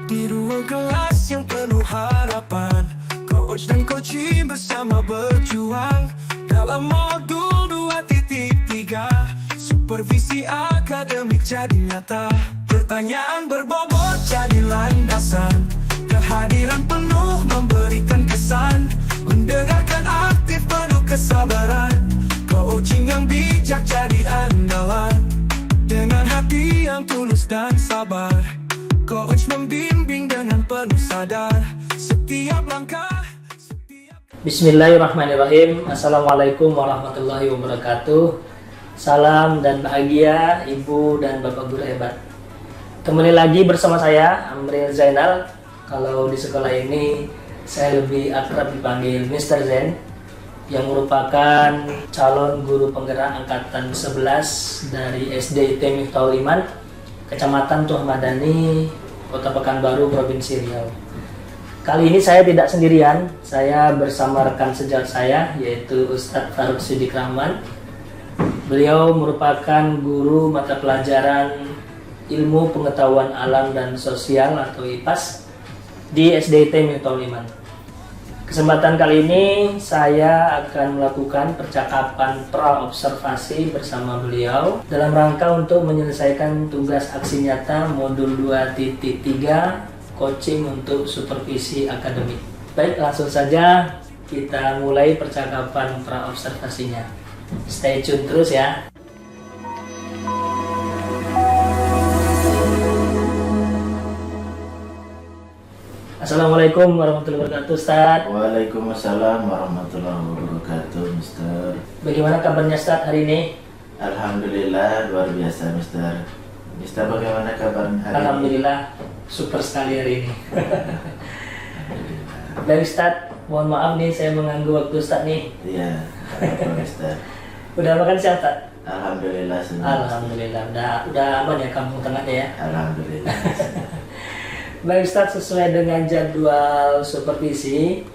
Di ruang kelas yang penuh harapan, coach dan coaching bersama berjuang dalam modul 2.3. Supervisi akademik jadi nyata, pertanyaan berbobot jadi landasan, kehadiran penuh memberikan kesan, mendengarkan aktif penuh kesabaran, coaching yang bijak jadi andalan. Dengan hati yang tulus dan sabar, coach membimbing dengan penuh sadar setiap langkah. Bismillahirrahmanirrahim. Assalamualaikum warahmatullahi wabarakatuh. Salam dan bahagia Ibu dan Bapak Guru hebat. Kembali lagi bersama saya Amril Zainal. Kalau di sekolah ini saya lebih akrab dipanggil Mr. Zen, yang merupakan calon guru penggerak angkatan 11 dari SD Miftahul Iman, Kecamatan Tuah Madani, Kota Pekanbaru, Provinsi Riau. Kali ini saya tidak sendirian, saya bersama rekan sejawat saya, yaitu Ustadz Faruk Siddiq Rahman. Beliau merupakan guru mata pelajaran Ilmu Pengetahuan Alam dan Sosial atau IPAS di SDIT Miftahul Iman. Kesempatan kali ini saya akan melakukan percakapan pra-observasi bersama beliau dalam rangka untuk menyelesaikan tugas aksi nyata modul 2.3 coaching untuk supervisi akademik. Baik, langsung saja kita mulai percakapan pra-observasinya. Stay tune terus ya. Assalamualaikum warahmatullahi wabarakatuh, Ustaz. Waalaikumsalam warahmatullahi wabarakatuh, Mister. Bagaimana kabarnya, Ustaz, hari ini? Alhamdulillah, luar biasa, Mister. Mister, bagaimana kabarnya hari Alhamdulillah, super sekali hari ini. Baik, Ustaz, mohon maaf nih saya mengganggu waktu Ustaz nih. Iya, apa Mister? Udah makan siang, Ustaz? Alhamdulillah, senang. Alhamdulillah, udah aman ya kampung tengahnya ya? Alhamdulillah. Baik, Ustaz, sesuai dengan jadwal supervisi,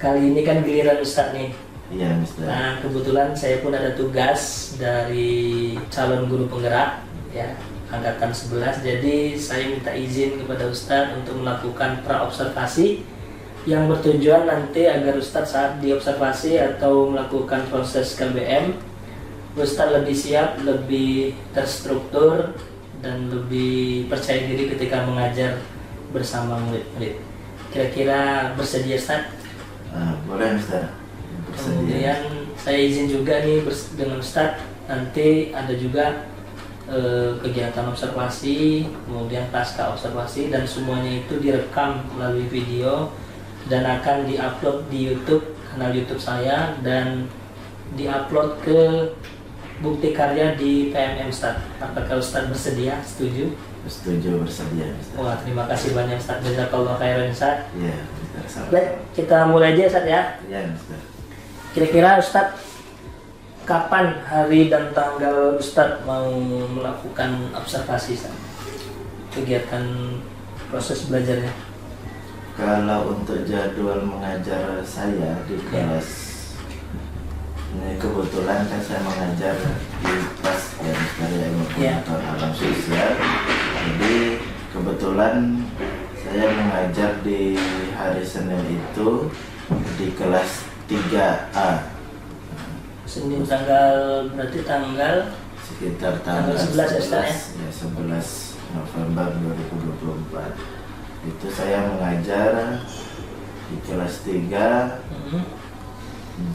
kali ini kan giliran Ustaz nih. Iya, Mister. Nah, kebetulan saya pun ada tugas dari calon guru penggerak ya, angkatan 11. Jadi saya minta izin kepada Ustaz untuk melakukan pra-observasi yang bertujuan nanti agar Ustaz saat diobservasi atau melakukan proses KBM, Ustaz lebih siap, lebih terstruktur, dan lebih percaya diri ketika mengajar bersama murid-murid. Kira-kira bersedia, Ustaz? Boleh, Mister. Kemudian saya izin juga nih dengan Ustaz, nanti ada juga kegiatan observasi, kemudian pasca observasi, dan semuanya itu direkam melalui video dan akan diupload di YouTube, kanal YouTube saya, dan diupload ke Bukti Karya di PMM, Ustaz. Apakah Ustaz bersedia? Setuju? Setuju, bersedia, Mister. Wah, terima kasih banyak, Ustaz. Jazakallah khairan, Ustaz. Iya, Mister. Baik, kita mulai aja, Ustaz ya. Iya, Mister. Kira-kira Ustaz, kapan hari dan tanggal Ustaz mau melakukan observasi, Ustaz? Kegiatan proses belajarnya? Kalau untuk jadwal mengajar saya di kelas, ini kebetulan kan saya mengajar di IPAS ya, Mister, Ilmu Pengetahuan Alam Sosial. Jadi kebetulan saya mengajar di hari Senin itu di kelas 3A. Senin tanggal, berarti tanggal Sekitar tanggal 11 ya, Ustaz, ya, 11 November 2024. Itu saya mengajar di kelas 3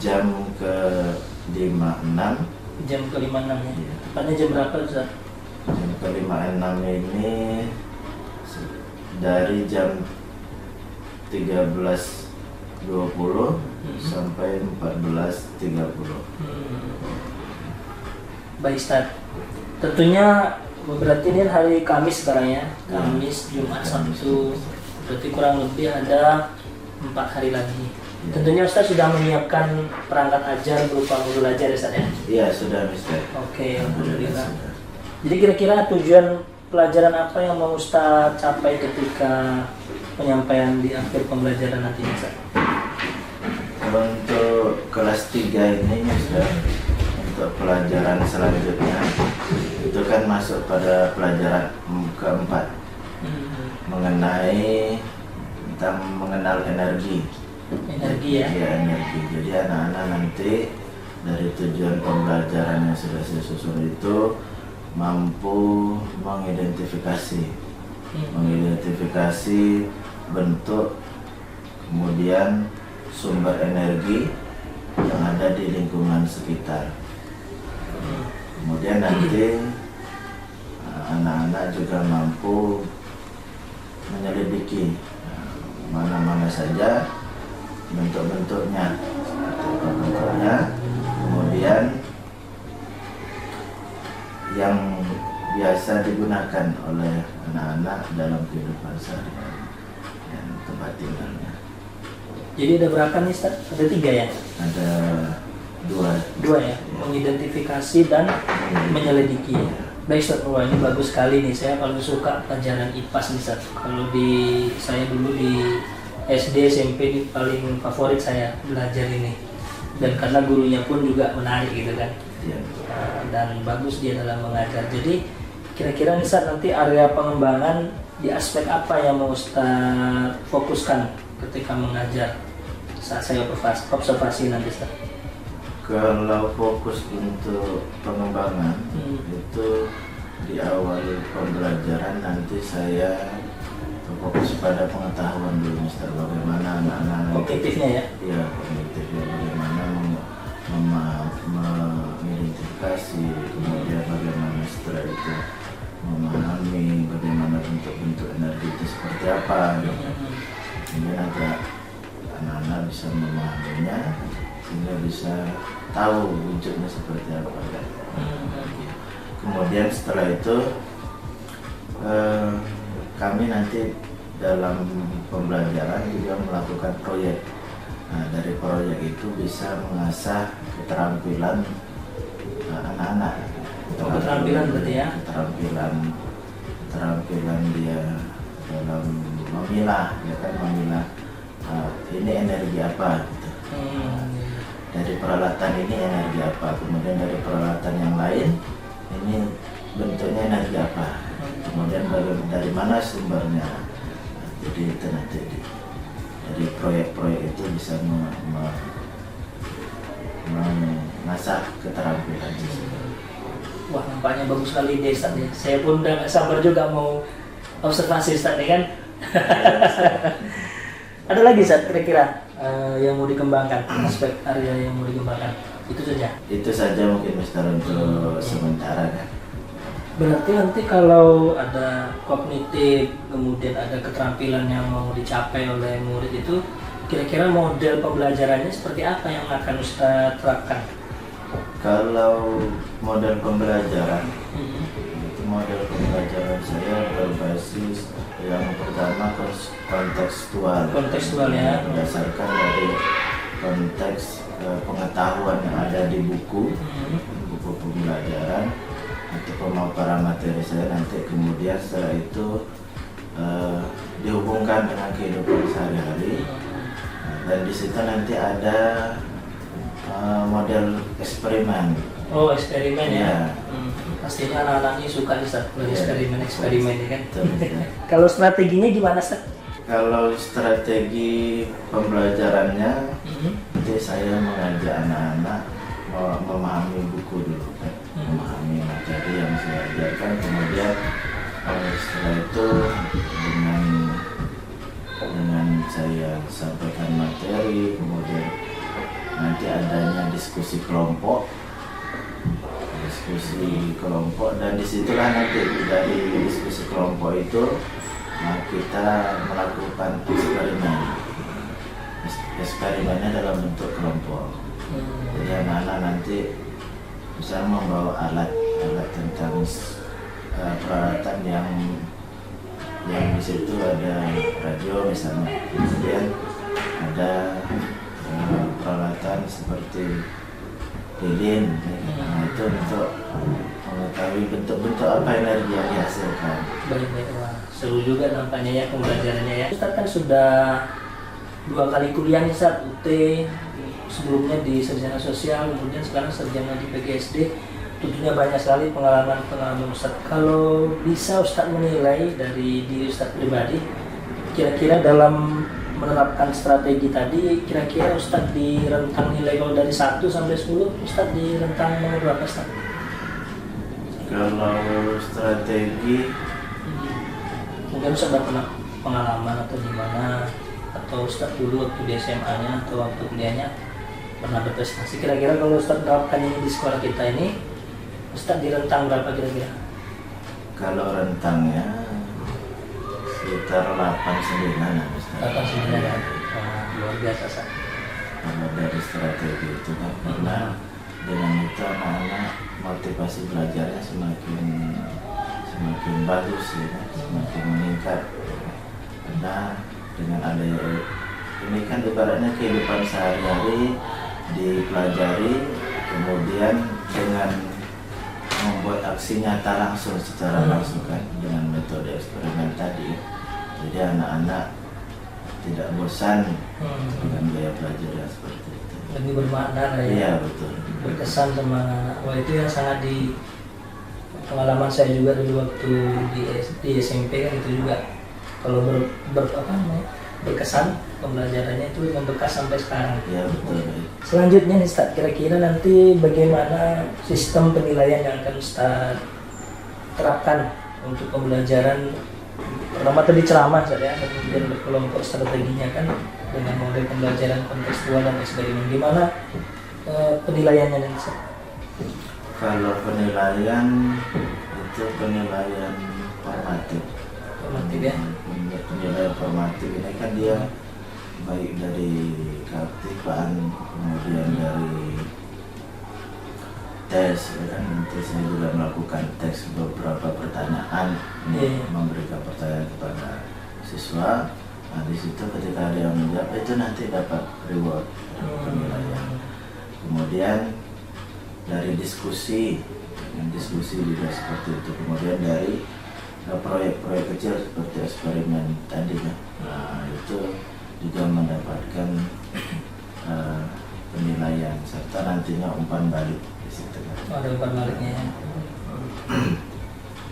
jam ke-56. Jam ke-56 ya? Iya. Tepatnya jam berapa, Ustaz? Jam ke-56 ini dari jam 13.20 sampai 14.30. Baik, Ustaz. Tentunya berarti ini hari Kamis sekarang ya. Kamis, Jumat, Sabtu. Berarti kurang lebih ada 4 hari lagi. Tentunya Ustaz sudah menyiapkan perangkat ajar berupa modul ajar ya, Ustaz ya? Iya, sudah, Mister. Oke, alhamdulillah. Sudah. Jadi kira-kira tujuan pelajaran apa yang mau Ustaz capai ketika penyampaian di akhir pembelajaran nantinya, Ustaz? Untuk kelas 3 ini, Mister, untuk pelajaran selanjutnya itu kan masuk pada pelajaran keempat. mengenai tentang mengenal energi. Energi ya. Ya, energi. Jadi anak-anak nanti dari tujuan pembelajaran yang sudah saya susun itu mampu mengidentifikasi bentuk, kemudian sumber energi yang ada di lingkungan sekitar. Kemudian nanti anak-anak juga mampu menyelidiki mana-mana saja bentuk-bentuknya, kemudian yang biasa digunakan oleh anak-anak dalam kehidupan sehari-hari dan tempat tinggalnya. Jadi ada berapa nih Ustaz? Ada 3 ya? Ada 2 ya, mengidentifikasi dan menyelidiki. Baik Ustaz, wah ini bagus sekali nih. Saya paling suka pelajaran IPAS nih Ustaz. Kalau di saya dulu di SD, SMP ini paling favorit saya belajar ini. Dan karena gurunya pun juga menarik gitu kan. Ya. Dan bagus dia dalam mengajar. Jadi kira-kira nih Ustaz, nanti area pengembangan di aspek apa yang mau Ustaz fokuskan ketika mengajar saat saya observasi nanti Ustaz? Kalau fokus untuk pengembangan itu di awal pembelajaran nanti saya fokus pada pengetahuan dulu, Mister, bagaimana anak-anak kognitifnya ya? Iya, kognitifnya bagaimana mengidentifikasi, kemudian bagaimana setelah itu memahami bagaimana bentuk-bentuk energi itu seperti apa. Kemudian agak anak-anak bisa memahaminya sehingga bisa tahu wujudnya seperti apa kan. Kemudian setelah itu kami nanti dalam pembelajaran juga melakukan proyek. Nah, dari proyek itu bisa mengasah keterampilan anak-anak. Keterampilan berarti ya? Keterampilan dia dalam memilah, ya kan, memilah ini energi apa gitu. Dari peralatan ini energi apa, kemudian dari peralatan yang lain ini bentuknya energi apa, kemudian dari mana sumbernya. Jadi itu nanti dari proyek-proyek itu bisa mengasah keterampilan. Wah, nampaknya bagus sekali deh Ustaz ya. Saya pun udah gak sabar juga mau observasi Ustaz ya kan. Ada lagi Ustaz kira-kira yang mau dikembangkan, aspek area yang mau dikembangkan? Itu saja? Itu saja mungkin Mister untuk sementara kan. Berarti nanti kalau ada kognitif, kemudian ada keterampilan yang mau dicapai oleh murid itu, kira-kira model pembelajarannya seperti apa yang akan Ustaz terapkan? Kalau model pembelajaran, itu model pembelajaran saya berbasis yang pertama kontekstual. Kontekstual ya. Berdasarkan dari konteks pengetahuan yang ada di buku pembelajaran atau pemaparan materi saya nanti, kemudian setelah itu dihubungkan dengan kehidupan sehari-hari. Dan di situ nanti ada model eksperimen. Oh, eksperimen ya. Ya. Pastinya anak-anaknya suka nih Ustaz, eksperimen ya kan. Ya. Kalau strateginya gimana Ustaz? Kalau strategi pembelajarannya, jadi saya mengajak anak-anak memahami buku dulu kan, memahami materi yang saya ajarkan, kemudian setelah itu dengan saya sampaikan materi, kemudian nanti adanya diskusi kelompok, dan disitulah nanti dari diskusi kelompok itu kita melakukan eksperimennya dalam bentuk kelompok. Jadi anak-anak nanti bisa membawa alat tentang peralatan yang di situ ada radio misalnya, kemudian ada peralatan seperti lilin. Nah, itu untuk mengetahui bentuk-bentuk apa energi yang dihasilkan. Baik-baik, wah seru juga nampaknya ya pembelajarannya ya. Ustaz kan sudah 2 kali kuliah nih Ustaz, UT, sebelumnya di sarjana sosial, kemudian sekarang sarjana di PGSD. tentunya banyak sekali pengalaman-pengalaman Ustadz. Kalau bisa Ustadz menilai dari diri Ustadz pribadi, kira-kira dalam menerapkan strategi tadi, kira-kira Ustadz di rentang nilai kalau dari 1 sampai 10, Ustadz di rentang nomor berapa Ustadz? Kalau strategi, Mungkin Ustadz ada pernah pengalaman atau gimana, atau Ustadz dulu waktu di SMA-nya atau waktu kuliahnya pernah berprestasi. Kira-kira kalau Ustadz menerapkan ini di sekolah kita ini, Ustadz di rentang berapa kira-kira? kalau rentangnya sekitar 8-9 lah Ustaz. 8-9 ya. Luar biasa Ustadz. Kalau dari strategi itu kan, karena dengan itu anak-anak motivasi belajarnya semakin bagus ya kan, semakin meningkat. Karena dengan adanya ini kan ibaratnya kehidupan sehari-hari dipelajari, kemudian dengan membuat aksi nyata langsung secara langsung kan, dengan metode eksperimen tadi. Jadi anak-anak tidak bosan dengan gaya belajar yang seperti itu. Lebih bermakna lah ya. Iya betul. Berkesan sama anak. Wah itu yang sangat di pengalaman saya juga dulu waktu di SMP kan itu juga. Kalau berkesan pembelajarannya itu membekas sampai sekarang. Iya betul. Selanjutnya nih Ustadz, kira-kira nanti bagaimana sistem penilaian yang akan Ustadz terapkan untuk pembelajaran? Pertama tadi ceramah saja, kemudian berkelompok strateginya kan dengan model pembelajaran kontekstual dan eksperimen. Gimana penilaiannya nih Ustadz? Kalau penilaian itu penilaian formatif. Formatif ya? Penilaian formatif ini kan dia baik dari keaktifan, kemudian dari tes ya kan. Nanti saya juga melakukan tes beberapa pertanyaan, memberikan pertanyaan kepada siswa. Nah di situ ketika ada yang menjawab itu nanti dapat reward penilaian. Kemudian dari diskusi juga seperti itu. Kemudian dari proyek-proyek kecil seperti eksperimen tadi kan. Nah itu juga mendapatkan penilaian serta nantinya umpan balik di situ kan. Ada umpan baliknya.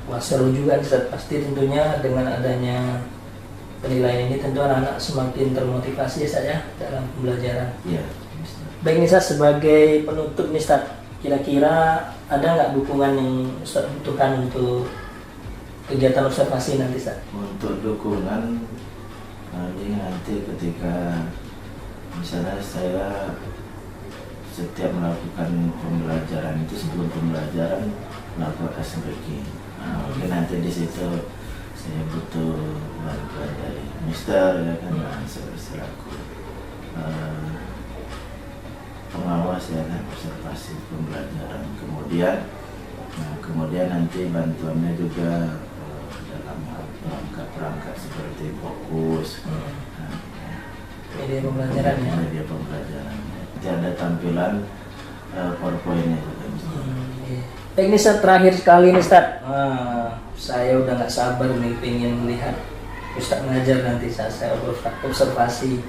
Wah seru juga nih Ustadz. Pasti tentunya dengan adanya penilaian ini tentu anak-anak semakin termotivasi ya saya dalam pembelajaran. Iya. Baik nih Ustadz, sebagai penutup nih Ustadz, kira-kira ada nggak dukungan yang Ustadz butuhkan untuk kegiatan observasi nanti Ustadz? Untuk dukungan nanti ketika misalnya saya setiap melakukan pembelajaran itu sebelum pembelajaran melakukan SMPG. Nah, mungkin nanti di situ saya butuh bantuan dari Mister ya kan, selaku pengawas ya kan, observasi pembelajaran. Kemudian nanti bantuannya juga dalam perangkat seperti fokus, media pembelajaran ya. Media pembelajaran. Nanti ada tampilan PowerPoint-nya juga. Baik nih Ustadz, terakhir sekali nih Ustadz, saya udah nggak sabar nih pengen melihat Ustadz mengajar nanti saat saya observasi.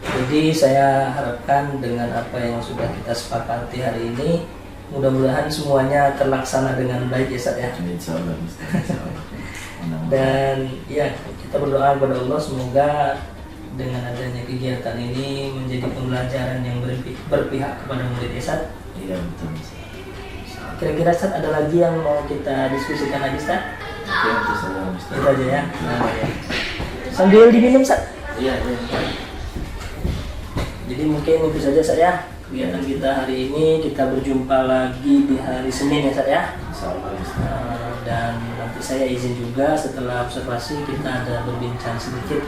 Jadi saya harapkan dengan apa yang sudah kita sepakati hari ini, mudah-mudahan semuanya terlaksana dengan baik ya Ustadz ya. Insya Allah. Dan ya kita berdoa kepada Allah semoga dengan adanya kegiatan ini menjadi pembelajaran yang berpihak kepada murid Ustadz. Iya betul. Kira-kira Ustadz ada lagi yang mau kita diskusikan lagi Ustadz? Oke, itu saja Mister. Itu aja ya. Ya. Sambil diminum Ustadz. Iya. Jadi mungkin itu saja saya kegiatan kita hari ini. Kita berjumpa lagi di hari Senin ya saya. Insya Allah, Mister. Dan nanti saya izin juga setelah observasi kita ada berbincang sedikit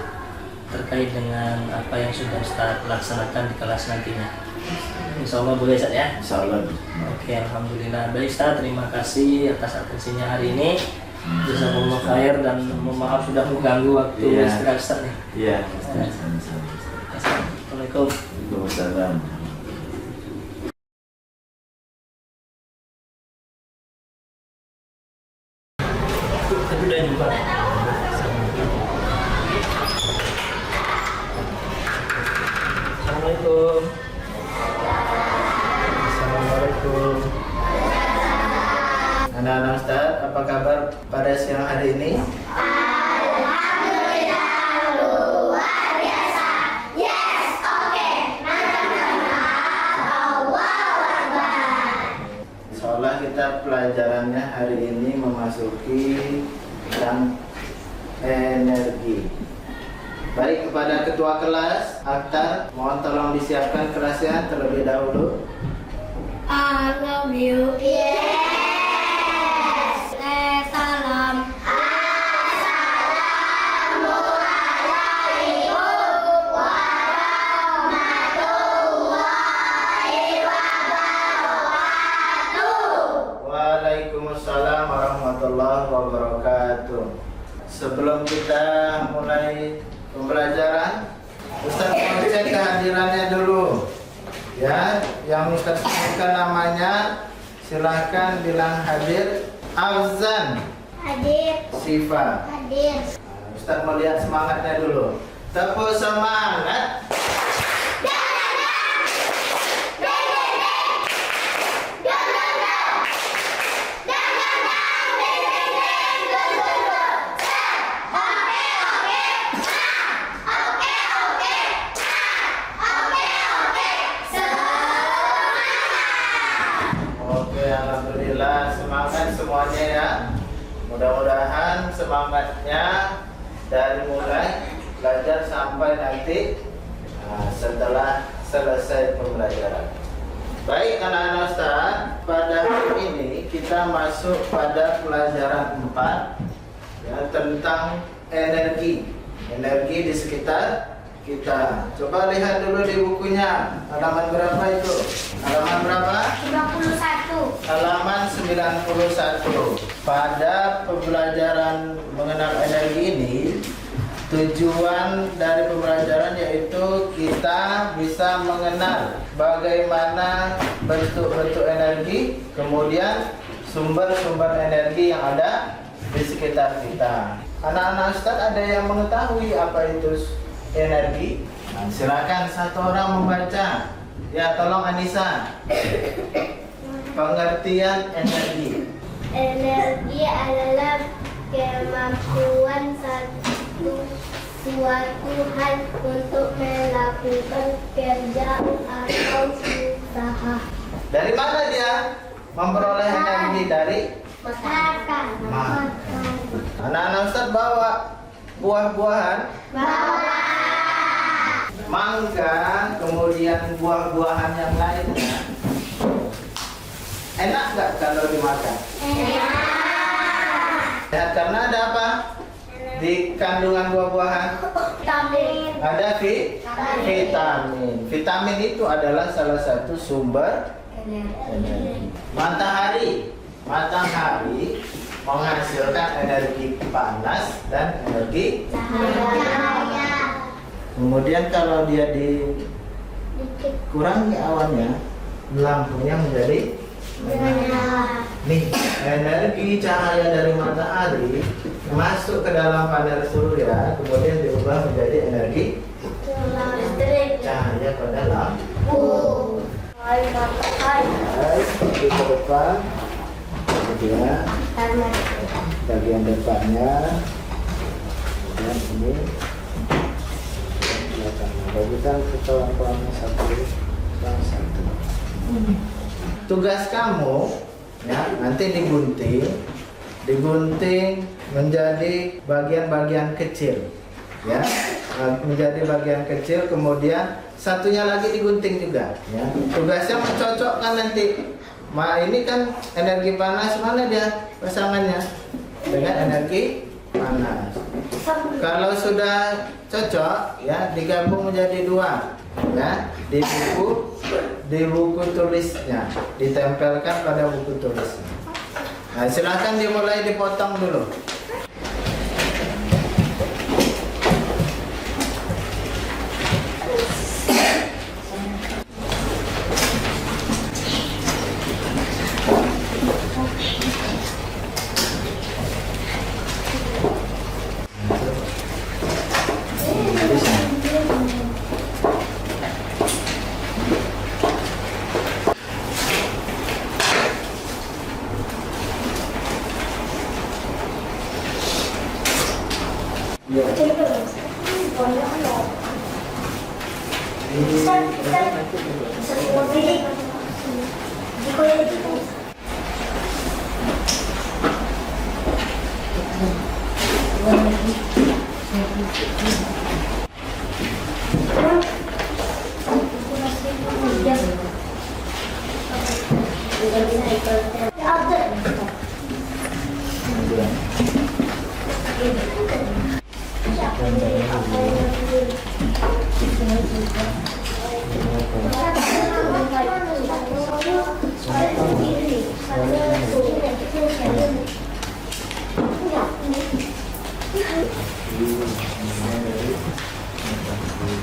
terkait dengan apa yang sudah Ustadz laksanakan di kelas nantinya. Insya Allah boleh Ustadz ya? Insya Allah. Oke, alhamdulillah. Baik Ustadz, terima kasih atas atensinya hari ini. Jazakumullah khair dan mohon maaf sudah mengganggu waktu istirahat Ustadz nih. Iya. Assalamualaikum. Waalaikumsalam. Tadi udah jumpa. Assalamualaikum. Assalamualaikum. energi. Baik, kepada ketua kelas, Akhtar, mohon tolong disiapkan kelasnya terlebih dahulu. I love you. Yes. Salam. Waalaikumsalam warahmatullahi wabarakatuh. Sebelum kita mulai pembelajaran, Ustaz mau cek kehadirannya dulu. Ya, yang Ustaz sebutkan namanya silahkan bilang hadir. Afzan, Hadir. Sifa. Hadir. Ustaz mau lihat semangatnya dulu. Tepuk semangat. Oke, alhamdulillah, semangat semuanya ya. Mudah-mudahan semangatnya dari mulai belajar sampai nanti setelah selesai pembelajaran. Baik anak-anak Ustaz, pada hari ini kita masuk pada pelajaran 4 ya, tentang energi. Energi di sekitar kita. Coba lihat dulu di bukunya. Halaman berapa itu? Halaman berapa? 91. Halaman 91. Pada pembelajaran mengenal energi ini, tujuan dari pembelajaran yaitu kita bisa mengenal bagaimana bentuk-bentuk energi, kemudian sumber-sumber energi yang ada di sekitar kita. Anak-anak Ustaz ada yang mengetahui apa itu energi? Nah, silakan satu orang membaca. Ya, tolong Anissa. Pengertian energi. Energi adalah kemampuan suatu hal untuk melakukan kerja atau usaha. Dari mana dia memperoleh energi? Dari Makan. anak-anak Ustaz bawa buah-buahan, Bawa. mangga, kemudian buah-buahan yang lainnya. Enak nggak kalau dimakan? Ya, karena ada apa? Di kandungan buah-buahan Vitamin. ada vitamin. Vitamin itu adalah salah satu sumber energi. Matahari menghasilkan energi panas dan energi. Cahaya. Kemudian kalau dia dikurangi awannya, lampunya menjadi Merah. nih, energi cahaya dari matahari masuk ke dalam panel surya, kemudian diubah menjadi energi Listrik. cahaya pada lampu. Matahari. Baik, di ke depan, kemudian Sama. bagian depannya, dan ini belakangnya. Bagikan ke kawan-kawannya satu. Tugas kamu ya nanti digunting menjadi bagian-bagian kecil ya, menjadi bagian kecil, kemudian satunya lagi digunting juga ya. Tugasnya mencocokkan nanti. Ini kan energi panas, mana dia pasangannya dengan energi panas. Kalau sudah cocok ya, digabung menjadi 2 ya, di buku tulisnya, ditempelkan pada buku tulisnya. Nah, silakan dimulai dipotong dulu.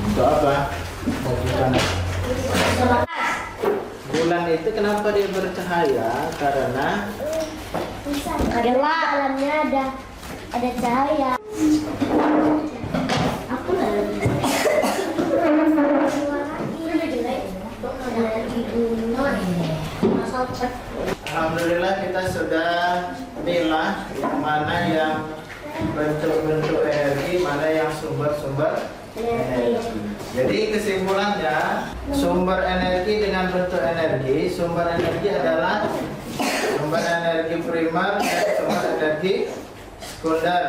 Untuk apa? Bulan itu kenapa dia bercahaya? Karena Dalamnya ada cahaya. Aku alhamdulillah kita sudah milah mana yang bentuk-bentuk energi, mana yang sumber-sumber energi. Jadi kesimpulannya, sumber energi dengan bentuk energi, sumber energi adalah sumber energi primer dan sumber energi sekunder.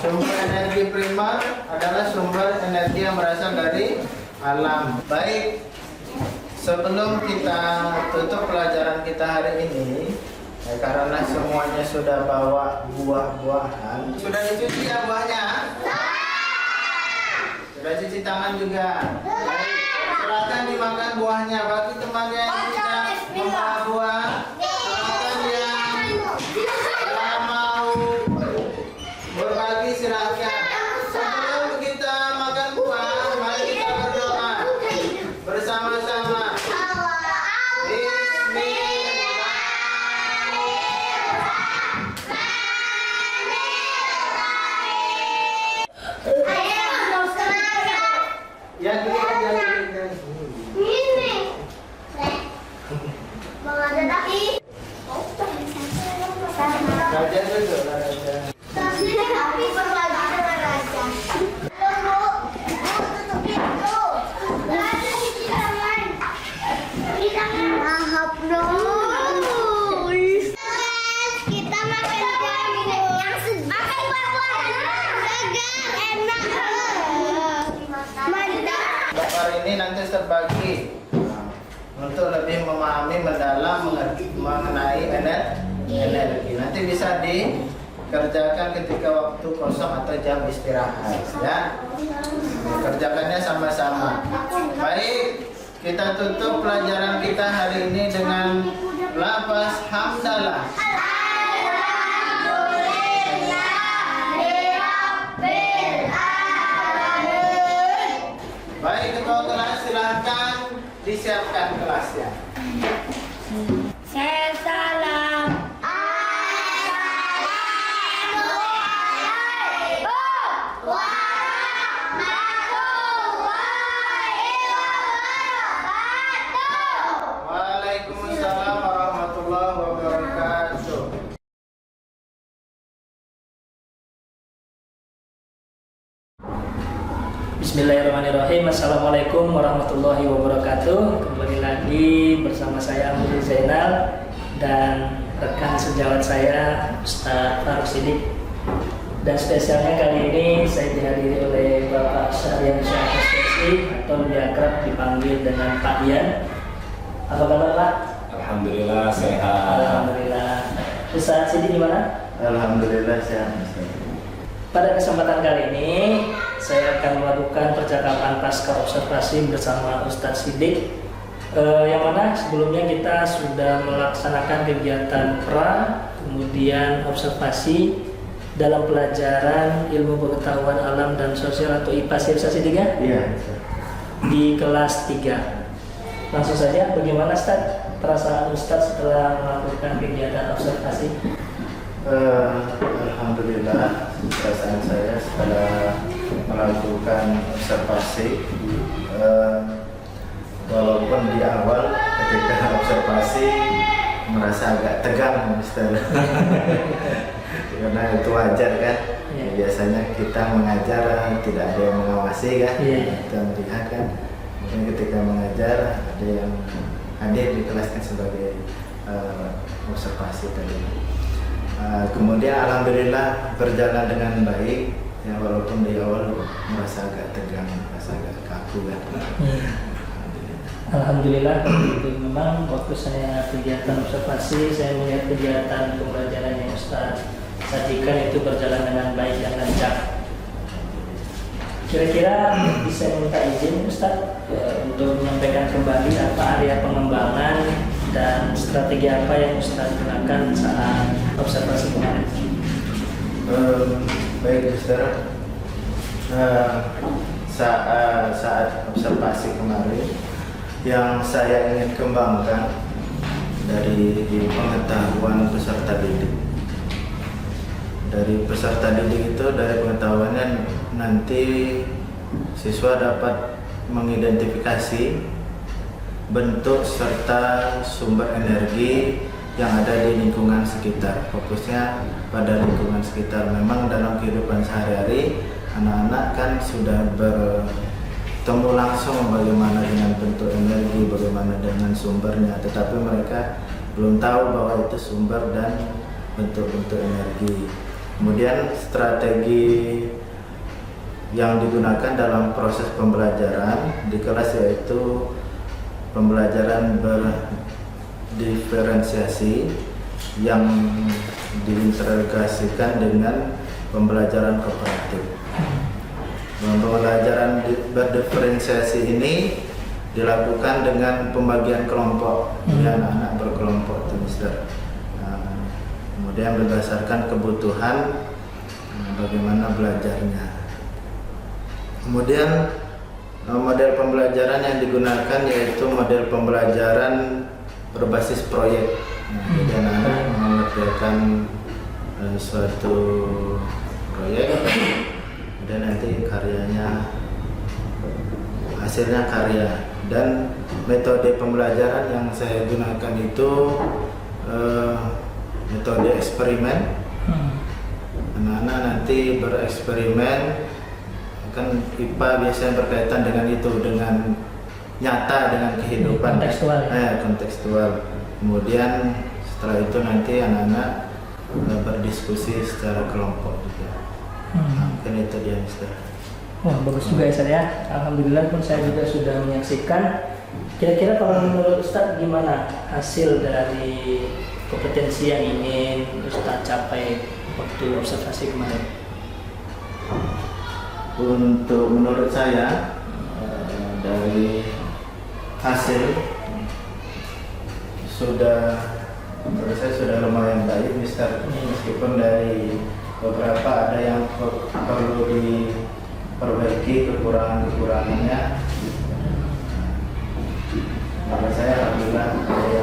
Sumber energi primer adalah sumber energi yang berasal dari alam. Baik, sebelum kita tutup pelajaran kita hari ini, karena semuanya sudah bawa buah-buahan, sudah dicuci ya buahnya? Sudah cuci tangan juga. Baik, silakan dimakan buahnya. Bagi teman yang tidak membawa buah, silakan yang mau berbagi silakan. Sebelum kita makan buah, mari kita berdoa bersama-sama. Ya, Ini. Mau ada tapi. Raja dulu, Raja. Tapi berbagi dengan raja. Halo, Bu. Tutup pintu. Raja cuci tangan. Cuci tangan. Maaf, kita makan jamu yang makan buah-buahan segar, enak. Mantap. Hari ini nanti terbagi untuk lebih memahami mendalam mengenai energi. Nanti bisa dikerjakan ketika waktu kosong atau jam istirahat, ya. Kerjakannya sama-sama. Baik, kita tutup pelajaran kita hari ini dengan lafaz hamdalah. Baik, ketua kelas silahkan disiapkan kelasnya. Salam. Assalamualaikum warahmatullahi wabarakatuh. Waalaikumsalam warahmatullahi wabarakatuh. Bismillahirrahmanirrahim. Assalamualaikum warahmatullahi wabarakatuh. Kembali lagi bersama saya Amril Zainal dan rekan sejawat saya Ustaz Faruk Sidik. Dan spesialnya kali ini saya dihadiri oleh Bapak Syahrian Syah SPSI atau lebih akrab dipanggil dengan Pak Ian. Apa kabar Pak? Alhamdulillah sehat. Alhamdulillah. Ustaz Sidik gimana? Alhamdulillah sehat. Pada kesempatan kali ini saya akan melakukan percakapan pasca observasi bersama Ustadz Sidik, yang mana sebelumnya kita sudah melaksanakan kegiatan pra, kemudian observasi dalam pelajaran ilmu pengetahuan alam dan sosial atau IPA Ustadz Sidik ya? Iya. Di kelas 3. Langsung saja, bagaimana Ustadz perasaan Ustadz setelah melakukan kegiatan observasi? Alhamdulillah, perasaan saya setelah melakukan observasi, walaupun di awal ketika observasi merasa agak tegang, Mister. Karena itu wajar kan. Ya. Biasanya kita mengajar tidak ada yang mengawasi kan, Ya. kita melihat kan. Mungkin ketika mengajar ada yang hadir di kelas kan sebagai observasi tadi. Kemudian alhamdulillah berjalan dengan baik. Ya walaupun di awal merasa agak tegang, merasa agak kaku kan. Alhamdulillah, itu memang waktu saya kegiatan observasi, saya melihat kegiatan pembelajaran yang Ustaz sajikan itu berjalan dengan baik dan lancar. Kira-kira bisa minta izin Ustaz untuk menyampaikan kembali apa area pengembangan dan strategi apa yang Ustaz gunakan saat observasi kemarin? Baik Ustaz, saat observasi kemarin yang saya ingin kembangkan dari pengetahuan peserta didik. Dari peserta didik itu, dari pengetahuannya nanti siswa dapat mengidentifikasi bentuk serta sumber energi yang ada di lingkungan sekitar. Fokusnya pada lingkungan sekitar. Memang dalam kehidupan sehari-hari anak-anak kan sudah bertemu langsung bagaimana dengan bentuk energi, bagaimana dengan sumbernya, tetapi mereka belum tahu bahwa itu sumber dan bentuk-bentuk energi. Kemudian strategi yang digunakan dalam proses pembelajaran di kelas yaitu pembelajaran berdiferensiasi yang diintegrasikan dengan pembelajaran kooperatif. Pembelajaran berdiferensiasi ini dilakukan dengan pembagian kelompok, anak-anak berkelompok, Mister. Kemudian berdasarkan kebutuhan bagaimana belajarnya. Kemudian model pembelajaran yang digunakan yaitu model pembelajaran berbasis proyek. Jadi anak-anak mengerjakan suatu proyek, kemudian nanti hasilnya karya. Dan metode pembelajaran yang saya gunakan itu metode eksperimen. Anak-anak nanti bereksperimen, kan IPA biasanya berkaitan dengan itu, dengan nyata, dengan kehidupan kontekstual, kontekstual. Kemudian setelah itu nanti anak-anak berdiskusi secara kelompok juga. Mungkin itu dia, Mister. Wah, bagus juga ya Ustaz ya. Alhamdulillah pun saya juga sudah menyaksikan. Kira-kira kalau menurut Ustaz gimana hasil dari kompetensi yang ingin Ustaz capai waktu observasi kemarin? Untuk menurut saya dari hasil menurut saya sudah lumayan baik, Mister. Meskipun dari beberapa ada yang perlu diperbaiki kekurangannya. Menurut saya alhamdulillah ada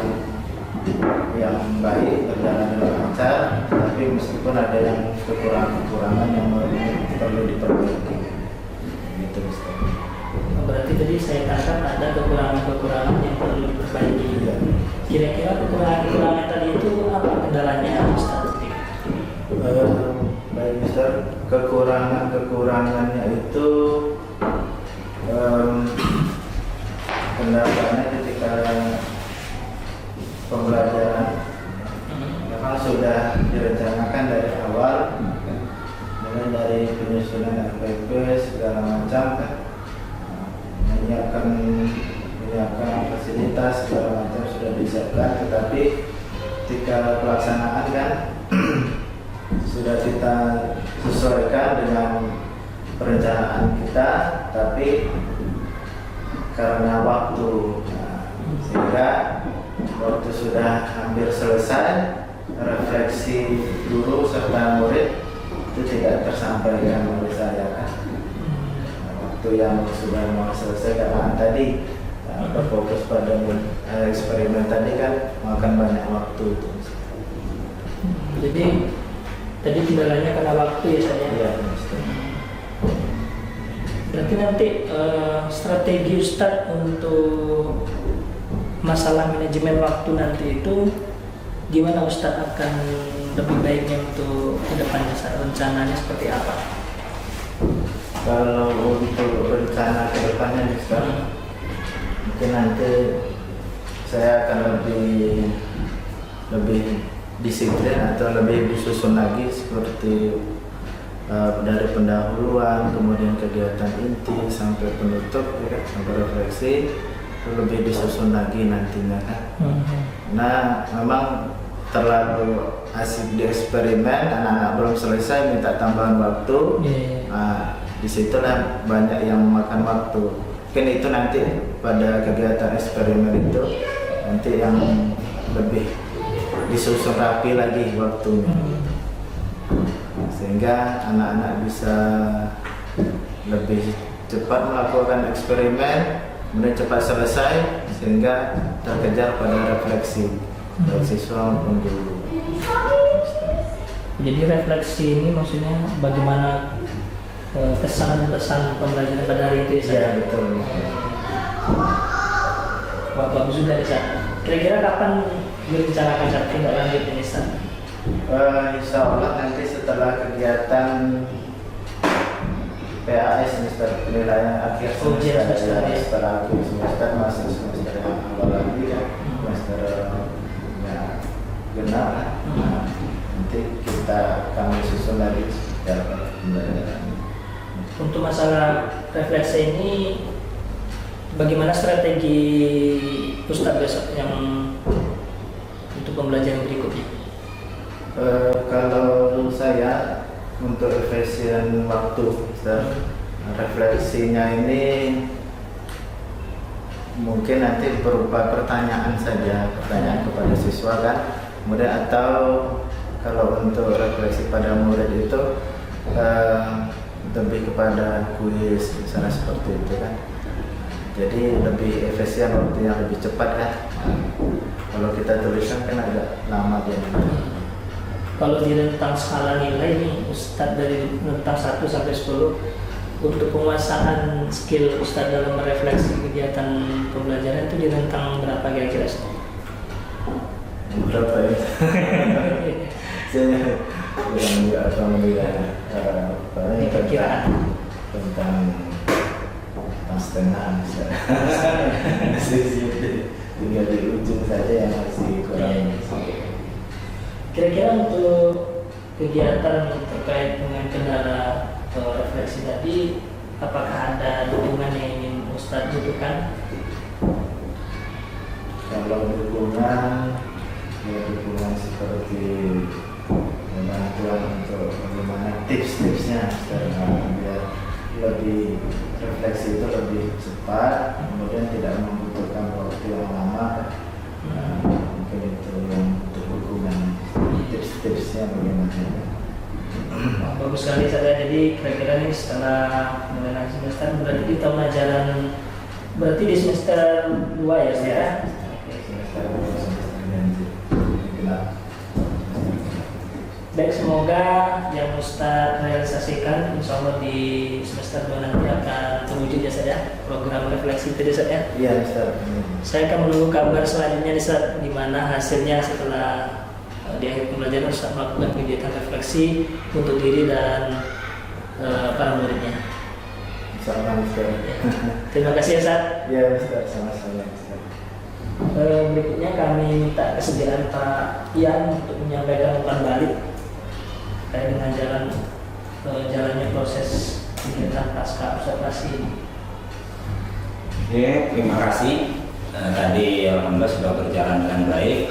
yang baik, berjalan dengan lancar, tapi meskipun ada yang kekurangan yang perlu diperbaiki. Gitu, Mister. Berarti tadi saya tangkap ada kekurangan yang perlu diperbaiki. Iya. Kira-kira kekurangan tadi itu apa kendalanya Ustaz? Baik, Mister. Kekurangannya itu kendalanya ketika pembelajaran memang sudah direncanakan dari awal, mulai dari penyusunan RPP segala macam kan, menyiapkan fasilitas segala macam sudah disiapkan, tetapi ketika pelaksanaan kan sudah kita sesuaikan dengan perencanaan kita, tapi karena waktu sehingga waktu sudah hampir selesai, refleksi guru serta murid itu tidak tersampaikan oleh saya kan. Waktu yang sudah mau selesai karena tadi berfokus pada eksperimen tadi kan makan banyak waktu itu. Jadi tadi kendalanya karena waktu ya saya. Iya, Berarti nanti strategi Ustadz untuk masalah manajemen waktu nanti itu gimana Ustadz akan lebih baiknya untuk kedepannya, rencananya seperti apa? Kalau untuk rencana kedepannya sekarang mungkin nanti saya akan lebih disiplin atau lebih disusun lagi seperti dari pendahuluan, kemudian kegiatan inti sampai penutup, ya kan, sampai refleksi itu lebih disusun lagi nantinya kan. Nah, memang terlalu asik di eksperimen, anak-anak belum selesai minta tambahan waktu. Nah, disitulah banyak yang memakan waktu. Mungkin itu nanti pada kegiatan eksperimen itu nanti yang lebih disusun rapi lagi waktunya, sehingga anak-anak bisa lebih cepat melakukan eksperimen, kemudian cepat selesai sehingga terkejar pada refleksi dari siswa maupun guru. Jadi refleksi ini maksudnya bagaimana kesan-kesan pembelajaran pada hari itu ya? Ya betul. Wah, bagus juga ya. Kira-kira kapan direncanakan tindak lanjut ini, Ustaz? Insya Allah nanti setelah kegiatan PAS semester penilaian akhir Ujian semester, semester, ya. setelah akhir semester masuk semester yang awal lagi ya, semester ya, genap. Nah, nanti kami susun lagi secara pembelajaran. Untuk masalah refleksi ini, bagaimana strategi Ustadz besok yang untuk pembelajaran berikutnya? Kalau saya untuk efisien waktu, refleksinya ini mungkin nanti berupa pertanyaan saja, pertanyaan kepada siswa kan. Kemudian atau kalau untuk refleksi pada murid itu lebih kepada kuis misalnya seperti itu kan. Jadi lebih efisien, waktunya lebih cepat kan. Kalau kita tuliskan kan agak lama dia. Kalau di rentang skala nilai ini Ustadz dari rentang 1 sampai 10 untuk penguasaan skill Ustadz dalam merefleksi kegiatan pembelajaran itu di rentang berapa kira-kira? Berapa ya? Saya juga Ini perkiraan tentang setengah misalnya. Tinggal di ujung saja yang masih kurang. Kira-kira untuk kegiatan terkait dengan kendala refleksi tadi, apakah ada dukungan yang ingin Ustadz butuhkan? Kalau dukungan, ya dukungan seperti bantuan untuk bagaimana tips-tipsnya biar lebih refleksi itu lebih cepat, kemudian tidak membutuhkan waktu yang lama. Mungkin itu yang untuk dukungan, tips-tipsnya bagaimana. Bagus sekali saya. Jadi kira-kira nih setelah mengenai semester berarti di tahun ajaran berarti di semester 2 ya saya. Baik, semoga yang Ustadz realisasikan insya Allah di semester 2 nanti akan terwujud ya saya, program refleksi itu ya. Iya Ustaz. Saya akan menunggu kabar selanjutnya nih Ustadz, di mana hasilnya setelah di akhir pembelajaran Ustadz melakukan kegiatan refleksi untuk diri dan para muridnya. Sama Ustaz. Terima kasih ya Ustadz. Iya Ustaz, sama-sama Ustaz. Berikutnya kami minta kesediaan Pak Ian untuk menyampaikan umpan balik terkait dengan jalannya proses kegiatan pasca observasi ini. Oke, terima kasih. Tadi alhamdulillah sudah berjalan dengan baik.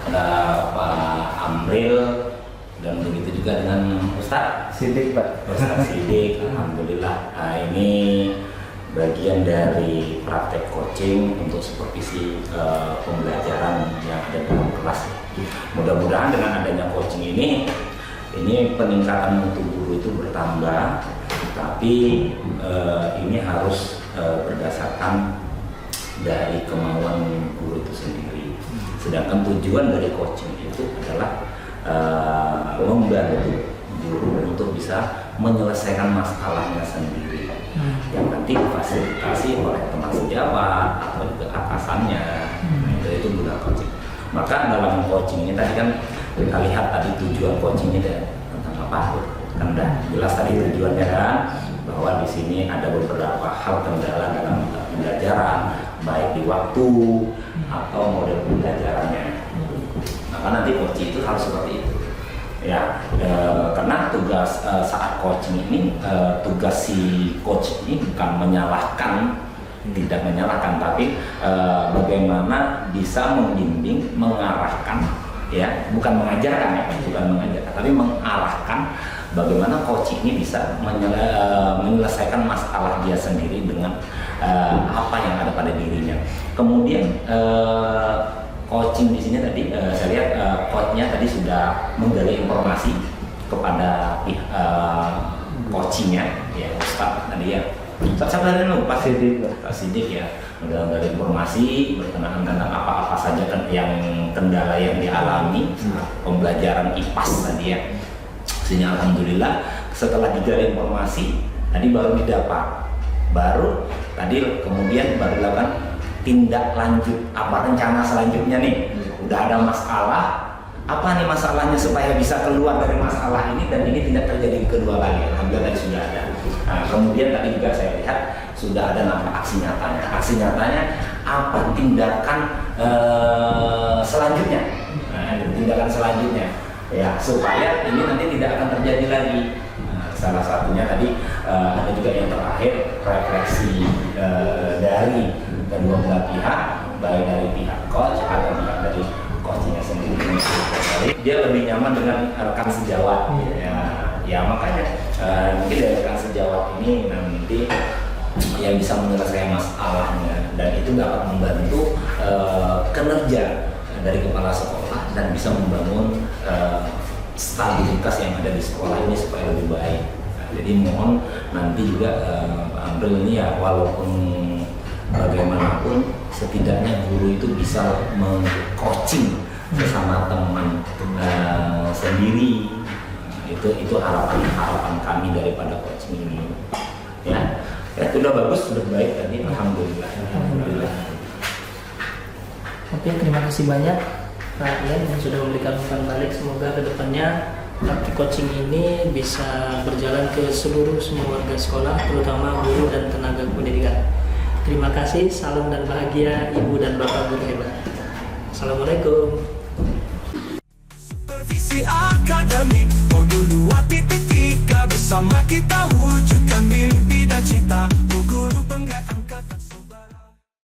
Ada Pak Amril dan begitu juga dengan Ustadz Sidik Pak. Ustadz Sidik. Alhamdulillah. Nah, ini bagian dari praktek coaching untuk supervisi pembelajaran yang ada dalam kelas. Mudah-mudahan dengan adanya coaching ini peningkatan mutu guru itu bertambah, tapi ini harus berdasarkan dari kemauan guru itu sendiri. Sedangkan tujuan dari coaching itu adalah membantu guru untuk bisa menyelesaikan masalahnya sendiri, yang nanti difasilitasi oleh teman sejawat atau juga atasannya. Itu guna coaching. Maka dalam coaching ini tadi kan kita lihat tadi tujuan coaching ini tentang apa? Kan udah jelas tadi tujuannya kan, bahwa di sini ada beberapa hal kendala dalam pembelajaran, baik di waktu atau model pembelajarannya. Maka nanti coaching itu harus seperti itu. ya. Karena tugas saat coaching ini, tugas si coach ini bukan menyalahkan, tidak menyalahkan, tapi bagaimana bisa membimbing, mengarahkan, ya, bukan mengajarkan, ya, bukan mengajarkan, tapi mengarahkan bagaimana coach ini bisa menyelesaikan masalah dia sendiri dengan apa yang ada pada dirinya. Kemudian coaching di sini tadi saya lihat coachnya tadi sudah menggali informasi kepada coachingnya, ya, Ustadz tadi ya. Ustadz siapa tadi lu? Pak Sidik ya. Menggali informasi berkenaan tentang apa-apa saja kan yang kendala yang dialami pembelajaran IPAS tadi ya. Sehingga alhamdulillah setelah digali informasi tadi baru didapat, baru tadi kemudian baru dilakukan tindak lanjut, apa rencana selanjutnya nih. Udah ada masalah, apa nih masalahnya supaya bisa keluar dari masalah ini dan ini tidak terjadi kedua kali. Alhamdulillah tadi sudah ada. Nah, kemudian tadi juga saya lihat sudah ada nama aksi nyatanya. Aksi nyatanya apa tindakan selanjutnya? Nah, tindakan selanjutnya ya supaya ini nanti tidak akan terjadi lagi. Nah, salah satunya tadi ada juga yang terakhir refleksi dari kedua belah pihak, baik dari pihak coach atau pihak dari coachnya sendiri. Dia lebih nyaman dengan rekan sejawat, ya makanya mungkin dari rekan sejawat ini nanti yang bisa menyelesaikan masalahnya dan itu dapat membantu kinerja dari kepala sekolah dan bisa membangun stabilitas yang ada di sekolah ini supaya lebih baik. Nah, jadi mohon nanti juga Pak Amril ini ya, walaupun bagaimanapun setidaknya guru itu bisa meng-coaching sesama teman sendiri. Itu harapan kami daripada coaching ini. Ya, sudah bagus, sudah baik tadi. Alhamdulillah. Oke, terima kasih banyak Pak Ian yang sudah memberikan umpan balik. Semoga kedepannya praktik coaching ini bisa berjalan ke semua warga sekolah, terutama guru dan tenaga pendidikan. Terima kasih, salam dan bahagia Ibu dan Bapak guru hebat. Assalamualaikum. Supervisi akademik modul 2.3 bersama kita wujudkan mimpi